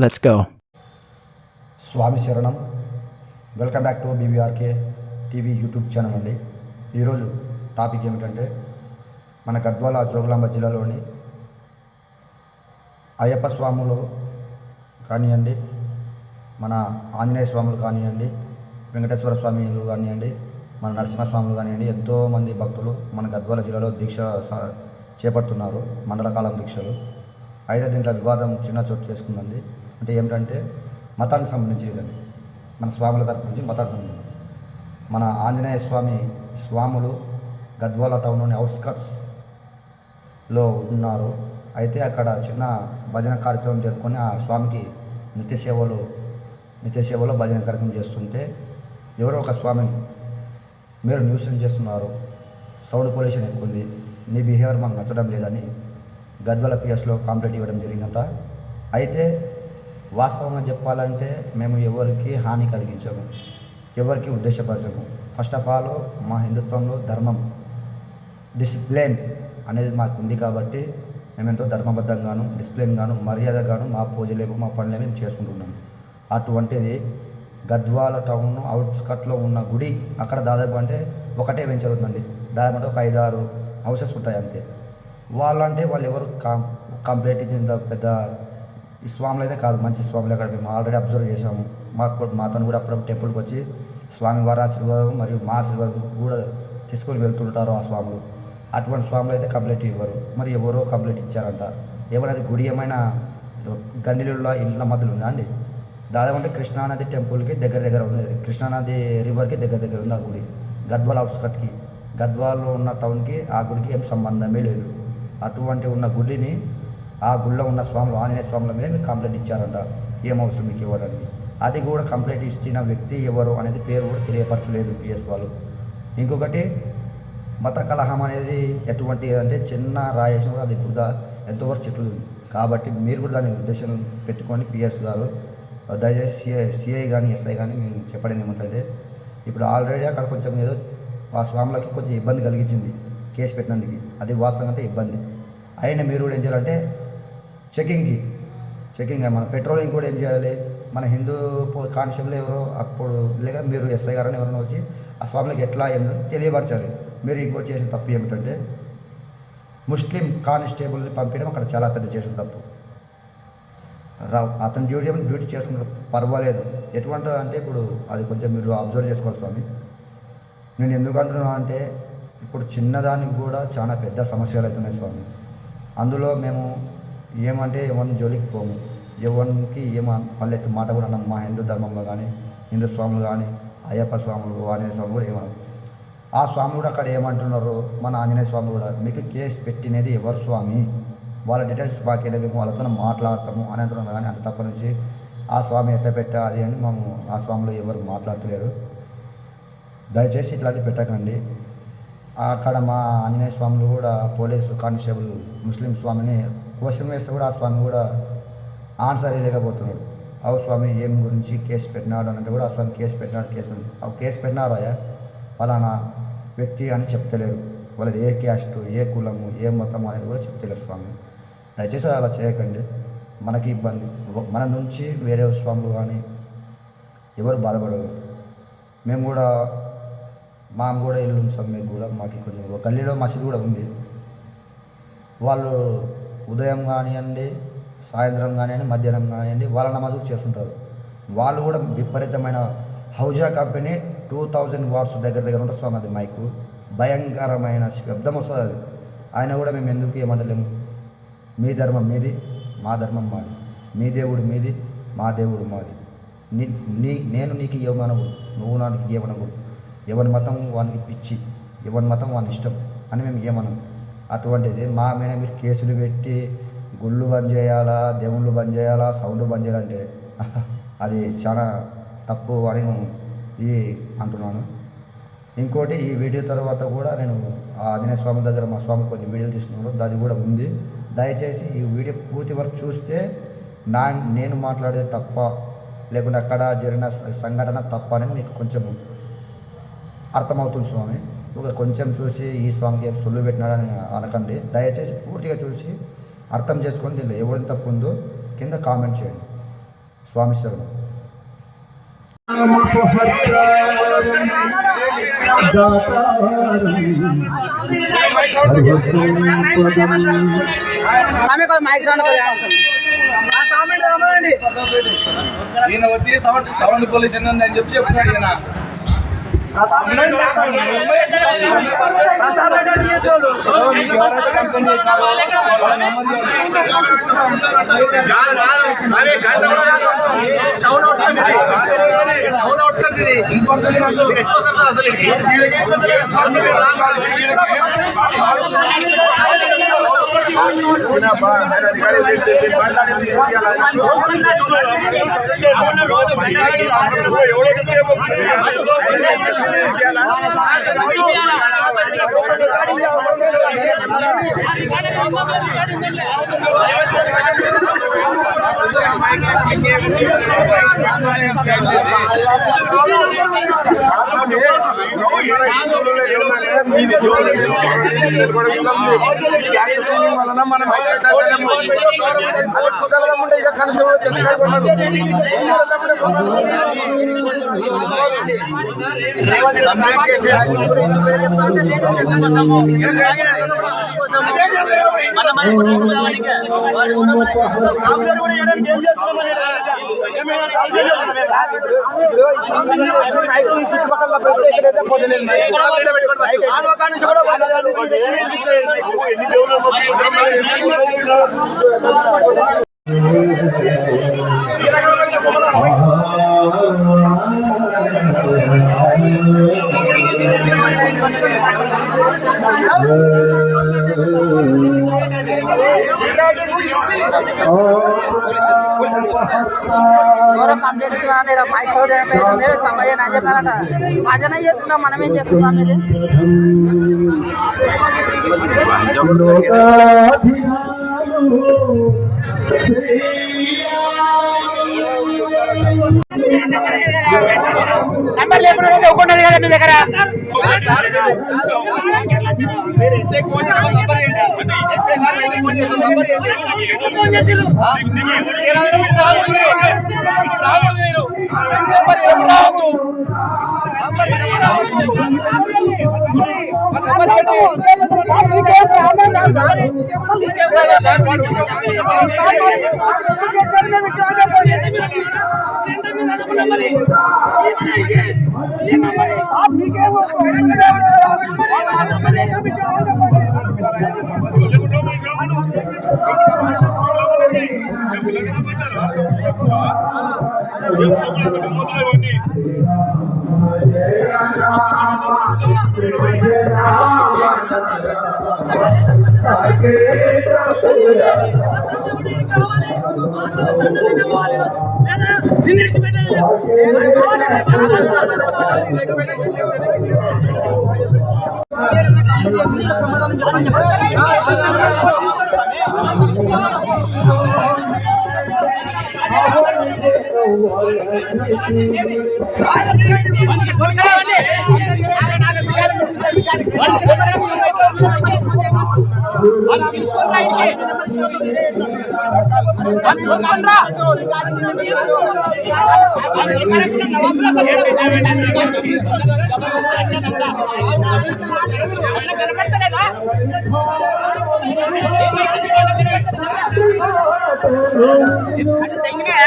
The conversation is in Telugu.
Let's go. స్వామి శరణం. Welcome back to BVRK TV YouTube channel అండి. ఈరోజు టాపిక్ ఏమిటంటే మన గద్వాల జోగులాంబ జిల్లాలోని అయ్యప్ప స్వాములు కానివ్వండి, మన ఆంజనేయ స్వాములు కానివ్వండి, వెంకటేశ్వర స్వామిలు కానివ్వండి, మన నరసింహస్వాములు కానివ్వండి, ఎంతోమంది భక్తులు మన గద్వాల జిల్లాలో దీక్ష చేపడుతున్నారు, మండలకాలం దీక్షలు. అయితే దీంట్లో వివాదం చిన్న చోటు చేసుకుందండి. అంటే ఏమిటంటే మతానికి సంబంధించినదండి. మన స్వాముల తరపు నుంచి మతానికి సంబంధించి మన ఆంజనేయ స్వామి స్వాములు గద్వాల టౌన్లోని అవుట్స్కట్స్లో ఉన్నారు. అయితే అక్కడ చిన్న భజన కార్యక్రమం జరుపుకొని ఆ స్వామికి నిత్య సేవలో భజన కార్యక్రమం చేస్తుంటే ఎవరో ఒక స్వామి మీరు న్యూసెన్స్ చేస్తున్నారు, సౌండ్ పొల్యూషన్ ఎక్కువ ఉంది, మీ బిహేవియర్ మాకు నచ్చడం లేదని గద్వాల పిఎస్లో కంప్లైంట్ ఇవ్వడం జరిగిందట. అయితే వాస్తవంగా చెప్పాలంటే మేము ఎవరికి హాని కలిగించము, ఎవరికి ఉద్దేశపరచము. ఫస్ట్ ఆఫ్ ఆల్ మా హిందుత్వంలో ధర్మం, డిసిప్లిన్ అనేది మాకు ఉంది కాబట్టి మేమెంతో ధర్మబద్ధంగాను, డిసిప్లిన్గాను, మర్యాదగాను మా పూజలేమో మా పనులేమో మేము చేసుకుంటున్నాము. అటువంటిది గద్వాల టౌన్ అవుట్స్కట్లో ఉన్న గుడి అక్కడ దాదాపు అంటే ఒకటే వెంచర్ ఉందండి. దాదాపు అంటే ఒక 5-6 హౌసెస్ ఉంటాయి అంతే. వాళ్ళు ఎవరు కంప్లైంట్ ఇచ్చిన పెద్ద ఈ స్వాములు అయితే కాదు, మంచి స్వాములు. అక్కడ మేము ఆల్రెడీ అబ్జర్వ్ చేసాము. మాతో కూడా అప్పుడప్పుడు టెంపుల్కి వచ్చి స్వామి వారి ఆశీర్వాదం మరియు మా ఆశీర్వాదం కూడా తీసుకొని వెళ్తుంటారు ఆ స్వాములు. అటువంటి స్వాములు అయితే కంప్లైంట్ ఇవ్వరు. మరి ఎవరో కంప్లైంట్ ఇచ్చారంట. ఏమైనా గుడి ఏమైనా గల్లీలలో ఇండ్ల మధ్యలో ఉందా అండి? దాదాపు అంటే కృష్ణానది టెంపుల్కి దగ్గర ఉంది, కృష్ణానది రివర్కి దగ్గర ఉంది ఆ గుడి. గద్వాల అవుట్స్కట్కి, గద్వాల్లో ఉన్న టౌన్కి ఆ గుడికి ఏం సంబంధమే లేదు. అటువంటి ఉన్న గుడిని, ఆ గుడిలో ఉన్న స్వాములు, ఆంజనేయ స్వాముల మీద మీరు కంప్లైంట్ ఇచ్చారంట. ఏమవసరం మీకు ఇవ్వడానికి? అది కూడా కంప్లైంట్ ఇచ్చిన వ్యక్తి ఎవరు అనేది పేరు కూడా తెలియపరచలేదు పిఎస్ వాళ్ళు. ఇంకొకటి, మత కలహం అనేది ఎటువంటి అంటే చిన్న రాయేసిన కూడా అది వృధా, ఎంతవరకు చెట్లు. కాబట్టి మీరు కూడా దాన్ని ఉద్దేశం పెట్టుకొని పిఎస్ గారు దయచేసి సిఐ కానీ ఎస్ఐ కానీ మేము చెప్పడం ఏమంటే, ఇప్పుడు ఆల్రెడీ అక్కడ కొంచెం ఏదో ఆ స్వాములకి కొంచెం ఇబ్బంది కలిగించింది కేసు పెట్టినందుకు. అది వాస్తవం అంటే ఇబ్బంది అయినా మీరు కూడా ఏం చేయాలంటే చెకింగ్ మన పెట్రోలింగ్ కూడా ఏం చేయాలి, మన హిందూ కానిస్టేబుల్ ఎవరో అప్పుడు లేక మీరు ఎస్ఐ గారని ఎవరైనా వచ్చి ఆ స్వాములకి ఎట్లా ఏమి తెలియపరచాలి. మీరు ఇంకోటి చేసిన తప్పు ఏమిటంటే ముస్లిం కానిస్టేబుల్ని పంపించడం అక్కడ చాలా పెద్ద చేసిన తప్పు. అతని డ్యూటీ చేసుకుంటారు, పర్వాలేదు. ఎటువంటి అంటే ఇప్పుడు అది కొంచెం మీరు అబ్జర్వ్ చేసుకోవాలి స్వామి. నేను ఎందుకు అంటున్నాను అంటే ఇప్పుడు చిన్నదానికి కూడా చాలా పెద్ద సమస్యలు అవుతున్నాయి స్వామి. అందులో మేము ఏమంటే ఎవరిని జోలికి పోము, ఎవరికి పల్లెత్తి మాట కూడా అన్నాం. మా హిందూ ధర్మంలో కానీ, హిందూ స్వాములు కానీ, అయ్యప్ప స్వాములు, ఆంజనేయ స్వాములు కూడా ఏమన్నాం. ఆ స్వాములు కూడా అక్కడ ఏమంటున్నారు, మన ఆంజనేయ స్వాములు కూడా మీకు కేసు పెట్టినది ఎవరు స్వామి, వాళ్ళ డీటెయిల్స్ మాకేదో మేము వాళ్ళతో మాట్లాడతాము అని అంటున్నారు. కానీ అంత తప్ప నుంచి ఆ స్వామి ఎట్లా పెట్టా అది అని మేము ఆ స్వాములు ఎవరు మాట్లాడతలేరు. దయచేసి ఇట్లాంటివి పెట్టకండి. అక్కడ మా ఆంజనేయ స్వాములు కూడా పోలీసు కానిస్టేబుల్ ముస్లిం స్వామిని క్వశ్చన్ వేస్తే కూడా ఆ స్వామి కూడా ఆన్సర్ ఇవ్వలేకపోతున్నాడు. అవు స్వామి ఏం గురించి కేసు పెట్టినాడు అంటే కూడా ఆ స్వామి కేసు పెట్టినారు అయ్యా ఫలానా వ్యక్తి అని చెప్తలేరు. వాళ్ళది ఏ క్యాస్ట్, ఏ కులము, ఏ మతం అనేది కూడా చెప్తలేరు స్వామి. దయచేసి అలా చేయకండి, మనకి ఇబ్బంది. మన నుంచి వేరే స్వాములు కానీ ఎవరు బాధపడరు. మేము కూడా ఇల్లు ఉంది స్వామి. మీకు కూడా మాకు కొంచెం గల్లీలో మసీదు కూడా ఉంది. వాళ్ళు ఉదయం కానివ్వండి, సాయంత్రం కానివ్వండి, మధ్యాహ్నం కానివ్వండి వాళ్ళ నమాజులు చేస్తుంటారు. వాళ్ళు కూడా విపరీతమైన హౌజా కంపెనీ 2000 వాట్స్ దగ్గర ఉంటుంది స్వామి. అది మైకు భయంకరమైన శబ్దం వస్తుంది అది. ఆయన కూడా మేము ఎందుకు ఏమంటలేము. మీ ధర్మం మీది, మా ధర్మం మాది, మీ దేవుడు మీది, మా దేవుడు మాది. నేను నీకు ఏమనకూడదు, నువ్వు నాకు ఏమనకూడదు. ఎవరి మతం వానికి పిచ్చి, ఎవరి మతం వాని ఇష్టం అని మేము ఏమనం. అటువంటిది మా మీద మీరు కేసులు పెట్టి గుళ్ళు బంద్ చేయాలా, దేవుళ్ళు బంద్ చేయాలా, సౌండ్ బంద్ చేయాలంటే అది చాలా తప్పు అని అంటున్నాను. ఇంకోటి, ఈ వీడియో తర్వాత కూడా నేను ఆంజనేయ స్వామి దగ్గర మా స్వామి కొన్ని వీడియోలు తీసుకున్నాను, అది కూడా ఉంది. దయచేసి ఈ వీడియో పూర్తి వరకు చూస్తే నేను మాట్లాడేది తప్ప లేకుంటే అక్కడ జరిగిన సంఘటన తప్ప అనేది మీకు కొంచెం అర్థమవుతుంది స్వామి. కొంచెం చూసి ఈ స్వామికి ఏం సొల్లు పెట్టినాడని అనకండి. దయచేసి పూర్తిగా చూసి అర్థం చేసుకొని దీనిలో ఎవరిని తప్పు ఉందో కింద కామెంట్ చేయండి. స్వామి శరణం. ఈయన వచ్చి సౌండ్ పొల్యూషన్ ఉందని చెప్తున్నాడు ఈయన. కంప్లీట్ ఇచ్చిన మైక్ సౌండ్ అయిపోయింది తక్కువ అని చెప్పారట. భజన చేసుకున్నాం, మనం ఏం చేసుకున్నాం ఇది. నెంబర్ లేకుండా ఇవ్వకుండాది కదా మీ దగ్గర. తెంగినే